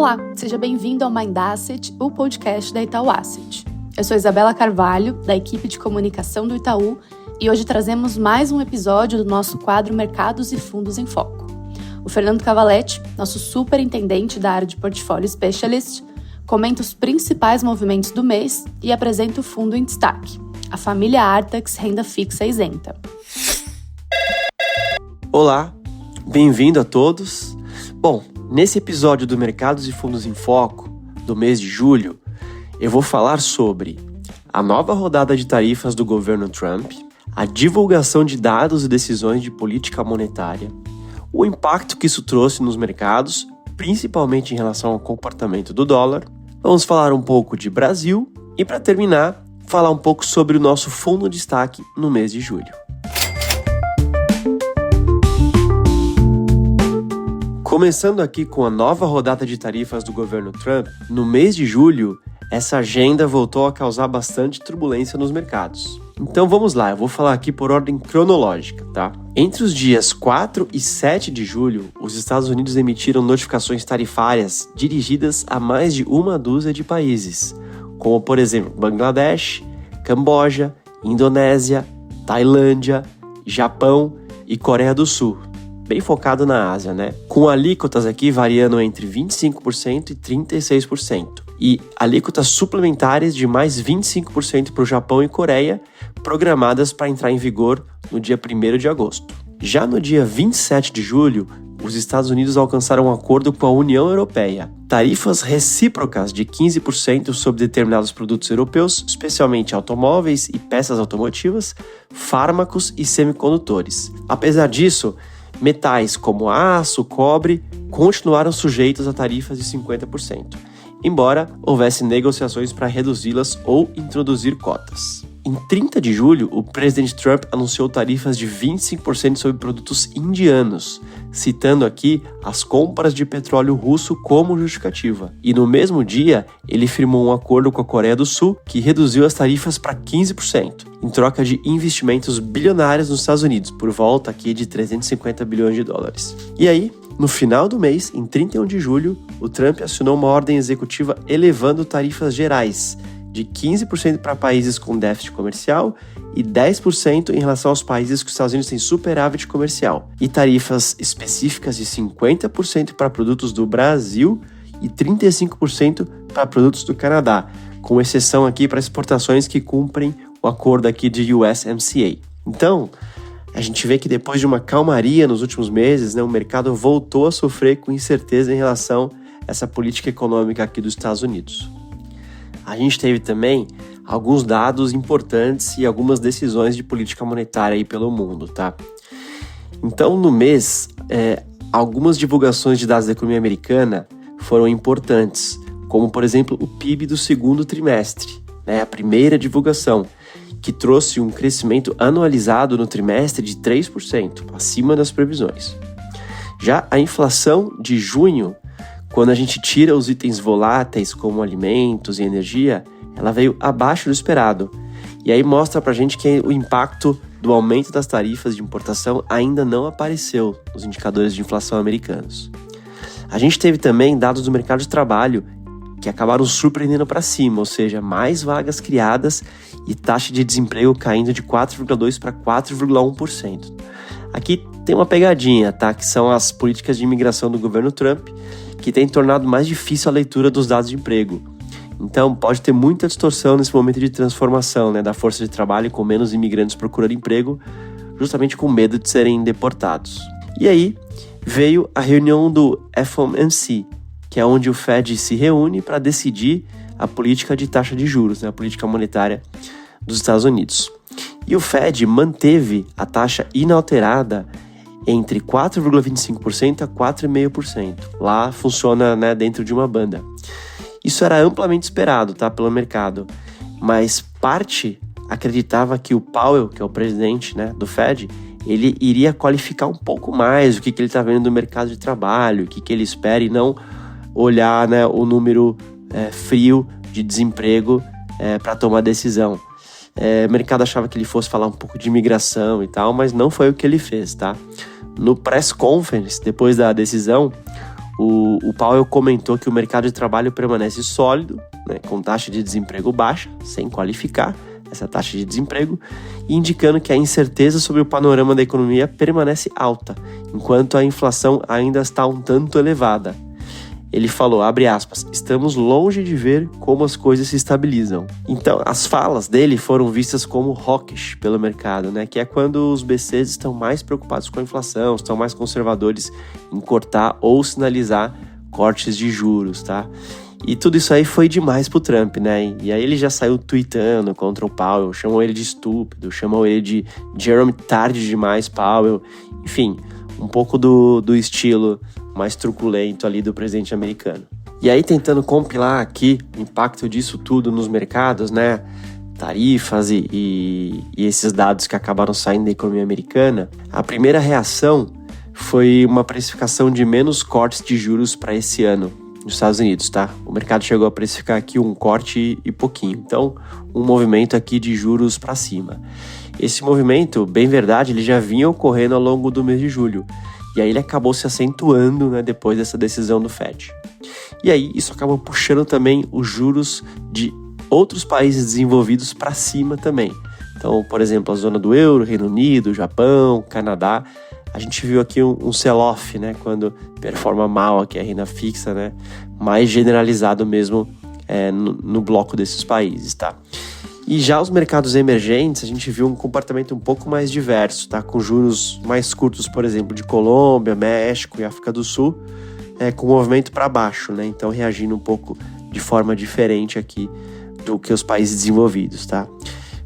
Olá, seja bem-vindo ao Mind Asset, o podcast da Itaú Asset. Eu sou Isabela Carvalho, da equipe de comunicação do Itaú, e hoje trazemos mais um episódio do nosso quadro Mercados e Fundos em Foco. O Fernando Cavalletti, nosso superintendente da área de Portfólio Specialist, comenta os principais movimentos do mês e apresenta o fundo em destaque, a família Artax Renda Fixa Isenta. Olá, bem-vindo a todos. Bom, nesse episódio do Mercados e Fundos em Foco, do mês de julho, eu vou falar sobre a nova rodada de tarifas do governo Trump, a divulgação de dados e decisões de política monetária, o impacto que isso trouxe nos mercados, principalmente em relação ao comportamento do dólar. Vamos falar um pouco de Brasil e, para terminar, falar um pouco sobre o nosso fundo de destaque no mês de julho. Começando aqui com a nova rodada de tarifas do governo Trump, no mês de julho, essa agenda voltou a causar bastante turbulência nos mercados. Então vamos lá, eu vou falar aqui por ordem cronológica, tá? Entre os dias 4 e 7 de julho, os Estados Unidos emitiram notificações tarifárias dirigidas a mais de uma dúzia de países, como por exemplo Bangladesh, Camboja, Indonésia, Tailândia, Japão e Coreia do Sul. Bem focado na Ásia, né? Com alíquotas aqui variando entre 25% e 36%. E alíquotas suplementares de mais 25% para o Japão e Coreia, programadas para entrar em vigor no dia 1º de agosto. Já no dia 27 de julho, os Estados Unidos alcançaram um acordo com a União Europeia. Tarifas recíprocas de 15% sobre determinados produtos europeus, especialmente automóveis e peças automotivas, fármacos e semicondutores. Apesar disso, metais como aço, cobre, continuaram sujeitos a tarifas de 50%, embora houvesse negociações para reduzi-las ou introduzir cotas. Em 30 de julho, o presidente Trump anunciou tarifas de 25% sobre produtos indianos, citando aqui as compras de petróleo russo como justificativa. E no mesmo dia, ele firmou um acordo com a Coreia do Sul que reduziu as tarifas para 15%, em troca de investimentos bilionários nos Estados Unidos, por volta aqui de 350 bilhões de dólares. E aí, no final do mês, em 31 de julho, o Trump assinou uma ordem executiva elevando tarifas gerais de 15% para países com déficit comercial e 10% em relação aos países que os Estados Unidos têm superávit comercial, e tarifas específicas de 50% para produtos do Brasil e 35% para produtos do Canadá, com exceção aqui para exportações que cumprem o acordo aqui de USMCA. Então, a gente vê que depois de uma calmaria nos últimos meses, né, o mercado voltou a sofrer com incerteza em relação a essa política econômica aqui dos Estados Unidos. A gente teve também alguns dados importantes e algumas decisões de política monetária aí pelo mundo, tá? Então, no mês, algumas divulgações de dados da economia americana foram importantes, como, por exemplo, o PIB do segundo trimestre, né, a primeira divulgação, que trouxe um crescimento anualizado no trimestre de 3%, acima das previsões. Já a inflação de junho, quando a gente tira os itens voláteis como alimentos e energia, ela veio abaixo do esperado. E aí mostra pra gente que o impacto do aumento das tarifas de importação ainda não apareceu nos indicadores de inflação americanos. A gente teve também dados do mercado de trabalho que acabaram surpreendendo para cima, ou seja, mais vagas criadas e taxa de desemprego caindo de 4,2% para 4,1%. Aqui tem uma pegadinha, tá? Que são as políticas de imigração do governo Trump, que tem tornado mais difícil a leitura dos dados de emprego. Então, pode ter muita distorção nesse momento de transformação, né, da força de trabalho, com menos imigrantes procurando emprego, justamente com medo de serem deportados. E aí, veio a reunião do FOMC, que é onde o Fed se reúne para decidir a política de taxa de juros, né, a política monetária dos Estados Unidos. E o Fed manteve a taxa inalterada entre 4,25% a 4,5%. Lá funciona, né, dentro de uma banda. Isso era amplamente esperado, tá, pelo mercado, mas parte acreditava que o Powell, que é o presidente, né, do Fed, ele iria qualificar um pouco mais o que ele está vendo do mercado de trabalho, o que ele espera, e não olhar, né, o número frio de desemprego para tomar decisão. O mercado achava que ele fosse falar um pouco de imigração e tal, mas não foi o que ele fez, tá? No press conference, depois da decisão, o Powell comentou que o mercado de trabalho permanece sólido, né, com taxa de desemprego baixa, sem qualificar essa taxa de desemprego, e indicando que a incerteza sobre o panorama da economia permanece alta, enquanto a inflação ainda está um tanto elevada. Ele falou, abre aspas, estamos longe de ver como as coisas se estabilizam. Então, as falas dele foram vistas como hawkish pelo mercado, né? Que é quando os BCs estão mais preocupados com a inflação, estão mais conservadores em cortar ou sinalizar cortes de juros, tá? E tudo isso aí foi demais pro Trump, né? E aí ele já saiu tweetando contra o Powell, chamou ele de estúpido, chamou ele de Jerome tarde demais Powell, enfim, um pouco do estilo mais truculento ali do presidente americano. E aí, tentando compilar aqui o impacto disso tudo nos mercados, né? Tarifas e esses dados que acabaram saindo da economia americana, a primeira reação foi uma precificação de menos cortes de juros para esse ano nos Estados Unidos, tá? O mercado chegou a precificar aqui um corte e pouquinho. Então, um movimento aqui de juros para cima. Esse movimento, bem verdade, ele já vinha ocorrendo ao longo do mês de julho. E aí ele acabou se acentuando, né, depois dessa decisão do Fed. E aí isso acabou puxando também os juros de outros países desenvolvidos para cima também. Então, por exemplo, a zona do euro, Reino Unido, Japão, Canadá. A gente viu aqui um sell-off, né, quando performa mal aqui a renda fixa, né, mais generalizado mesmo no bloco desses países, tá? E já os mercados emergentes, a gente viu um comportamento um pouco mais diverso, tá? Com juros mais curtos, por exemplo, de Colômbia, México e África do Sul, com movimento para baixo, né? Então, reagindo um pouco de forma diferente aqui do que os países desenvolvidos, tá?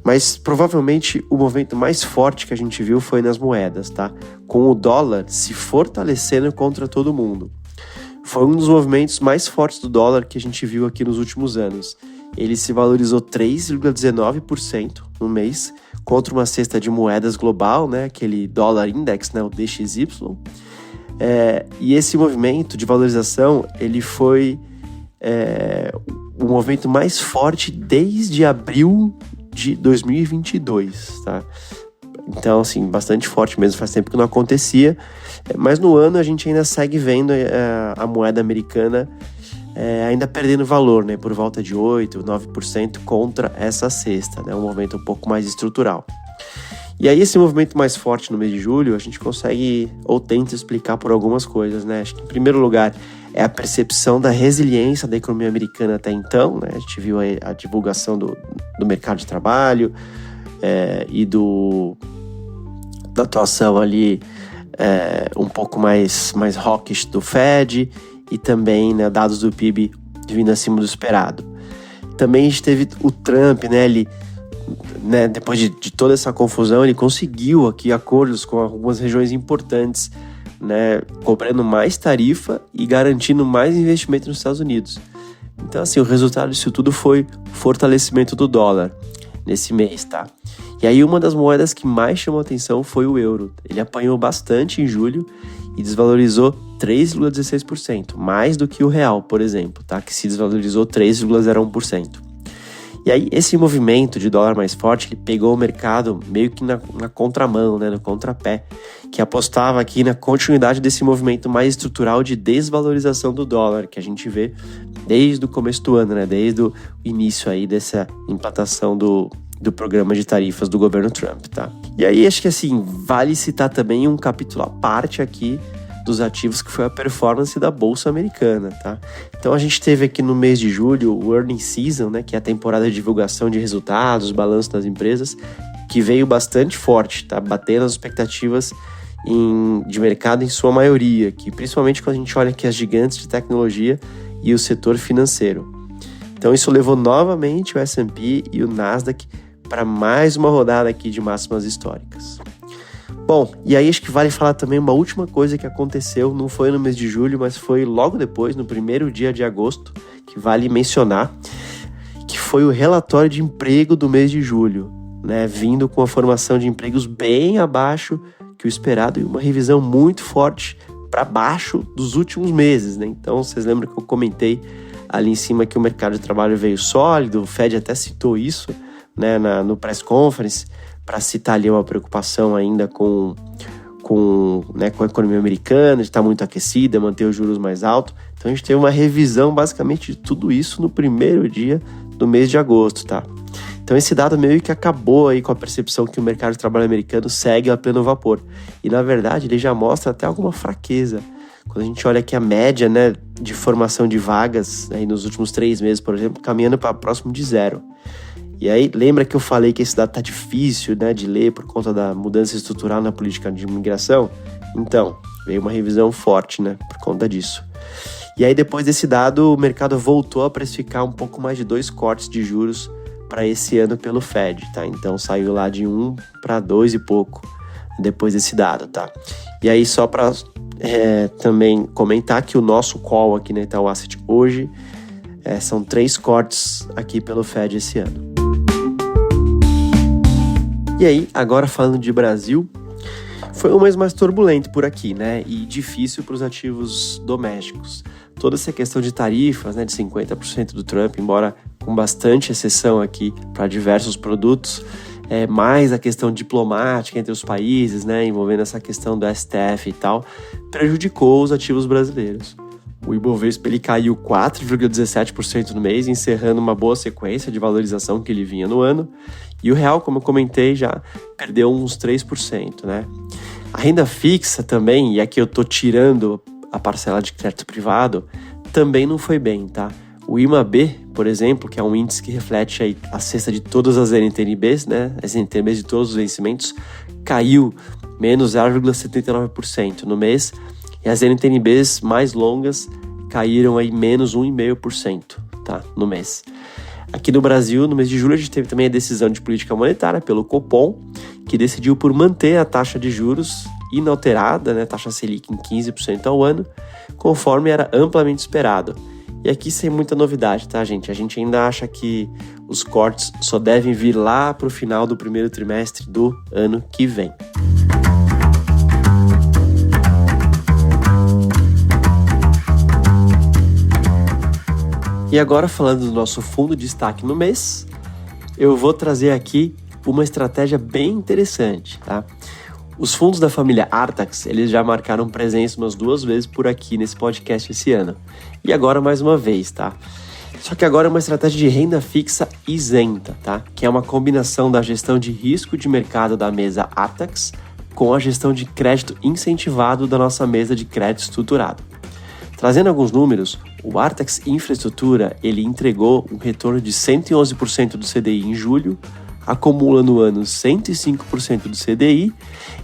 Mas, provavelmente, o movimento mais forte que a gente viu foi nas moedas, tá? Com o dólar se fortalecendo contra todo mundo. Foi um dos movimentos mais fortes do dólar que a gente viu aqui nos últimos anos. Ele se valorizou 3,19% no mês contra uma cesta de moedas global, né, aquele dólar index, né, o DXY. E esse movimento de valorização, ele foi o movimento mais forte desde abril de 2022, tá? Então, assim, bastante forte mesmo, faz tempo que não acontecia. Mas no ano a gente ainda segue vendo a moeda americana ainda perdendo valor, né, por volta de 8%, 9% contra essa cesta, né, um movimento um pouco mais estrutural. E aí esse movimento mais forte no mês de julho, a gente consegue ou tenta explicar por algumas coisas, né? Acho que em primeiro lugar é a percepção da resiliência da economia americana até então, né? A gente viu a divulgação do mercado de trabalho e da atuação ali um pouco mais hawkish do Fed, e também, né, dados do PIB vindo acima do esperado. Também a gente teve o Trump, né, ele, né, depois de toda essa confusão, ele conseguiu aqui acordos com algumas regiões importantes, né, cobrando mais tarifa e garantindo mais investimento nos Estados Unidos. Então, assim, o resultado disso tudo foi o fortalecimento do dólar nesse mês, tá? E aí uma das moedas que mais chamou atenção foi o euro. Ele apanhou bastante em julho e desvalorizou 3,16%, mais do que o real, por exemplo, tá? Que se desvalorizou 3,01%. E aí esse movimento de dólar mais forte, ele pegou o mercado meio que na contramão, né? No contrapé, que apostava aqui na continuidade desse movimento mais estrutural de desvalorização do dólar, que a gente vê desde o começo do ano, né? Desde o início aí dessa implantação do programa de tarifas do governo Trump, tá? E aí acho que assim, vale citar também um capítulo à parte aqui dos ativos, que foi a performance da Bolsa Americana, tá? Então a gente teve aqui no mês de julho o Earnings Season, né, que é a temporada de divulgação de resultados, balanço das empresas, que veio bastante forte, tá? Batendo as expectativas de mercado em sua maioria, que principalmente quando a gente olha aqui as gigantes de tecnologia e o setor financeiro. Então isso levou novamente o S&P e o Nasdaq para mais uma rodada aqui de máximas históricas. Bom, e aí acho que vale falar também uma última coisa que aconteceu, não foi no mês de julho, mas foi logo depois, no primeiro dia de agosto, que vale mencionar, que foi o relatório de emprego do mês de julho, né, vindo com a formação de empregos bem abaixo que o esperado e uma revisão muito forte para baixo dos últimos meses, né? Então, vocês lembram que eu comentei ali em cima que o mercado de trabalho veio sólido, o Fed até citou isso, né, no press conference, para citar ali uma preocupação ainda com com a economia americana, de estar muito aquecida, manter os juros mais altos. Então a gente teve uma revisão basicamente de tudo isso no primeiro dia do mês de agosto, tá? Então esse dado meio que acabou aí com a percepção que o mercado de trabalho americano segue a pleno vapor. E na verdade ele já mostra até alguma fraqueza. Quando a gente olha aqui a média, né, de formação de vagas aí nos últimos 3 meses, por exemplo, caminhando para próximo de 0. E aí, lembra que eu falei que esse dado tá difícil, né, de ler por conta da mudança estrutural na política de imigração? Então, veio uma revisão forte, né, por conta disso. E aí, depois desse dado, o mercado voltou a precificar um pouco mais de 2 cortes de juros para esse ano pelo Fed, tá? Então, saiu lá de 1 para 2 e pouco depois desse dado, tá? E aí, só para também comentar que o nosso call aqui na Itaú Asset hoje são 3 cortes aqui pelo Fed esse ano. E aí, agora falando de Brasil, foi um mês mais turbulento por aqui, né? E difícil para os ativos domésticos. Toda essa questão de tarifas, né, de 50% do Trump, embora com bastante exceção aqui para diversos produtos, mais a questão diplomática entre os países, né, envolvendo essa questão do STF e tal, prejudicou os ativos brasileiros. O Ibovespa ele caiu 4,17% no mês, encerrando uma boa sequência de valorização que ele vinha no ano. E o real, como eu comentei, já perdeu uns 3%, né? A renda fixa também, e aqui eu tô tirando a parcela de crédito privado, também não foi bem, tá? O IMAB, por exemplo, que é um índice que reflete aí a cesta de todas as NTNBs, né? As NTNBs de todos os vencimentos, caiu menos 0,79% no mês. E as NTNBs mais longas caíram aí menos 1,5%, tá, no mês. Aqui no Brasil, no mês de julho, a gente teve também a decisão de política monetária pelo Copom, que decidiu por manter a taxa de juros inalterada, né, taxa Selic em 15% ao ano, conforme era amplamente esperado. E aqui sem muita novidade, tá, gente? A gente ainda acha que os cortes só devem vir lá para o final do primeiro trimestre do ano que vem. E agora, falando do nosso fundo de destaque no mês, eu vou trazer aqui uma estratégia bem interessante, tá? Os fundos da família Artax, eles já marcaram presença umas 2 vezes por aqui nesse podcast esse ano. E agora mais uma vez, tá? Só que agora é uma estratégia de renda fixa isenta, tá? Que é uma combinação da gestão de risco de mercado da mesa Artax com a gestão de crédito incentivado da nossa mesa de crédito estruturado. Trazendo alguns números, o Artax Infraestrutura ele entregou um retorno de 111% do CDI em julho, acumula no ano 105% do CDI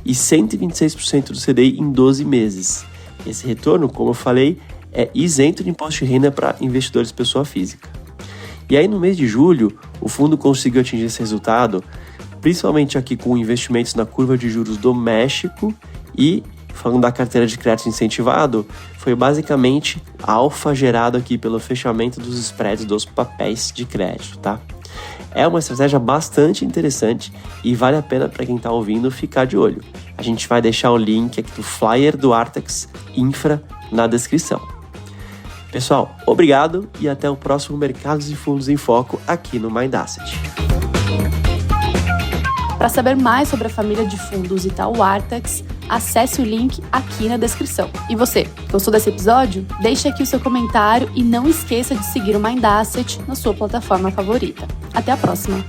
e 126% do CDI em 12 meses. Esse retorno, como eu falei, é isento de imposto de renda para investidores pessoa física. E aí no mês de julho, o fundo conseguiu atingir esse resultado, principalmente aqui com investimentos na curva de juros do México e, falando da carteira de crédito incentivado, foi basicamente alfa gerado aqui pelo fechamento dos spreads dos papéis de crédito, tá? É uma estratégia bastante interessante e vale a pena para quem está ouvindo ficar de olho. A gente vai deixar o link aqui do flyer do Artax Infra na descrição. Pessoal, obrigado e até o próximo Mercados e Fundos em Foco aqui no Mind Asset. Para saber mais sobre a família de fundos Itaú Artax, acesse o link aqui na descrição. E você, gostou desse episódio? Deixe aqui o seu comentário e não esqueça de seguir o Mind Asset na sua plataforma favorita. Até a próxima!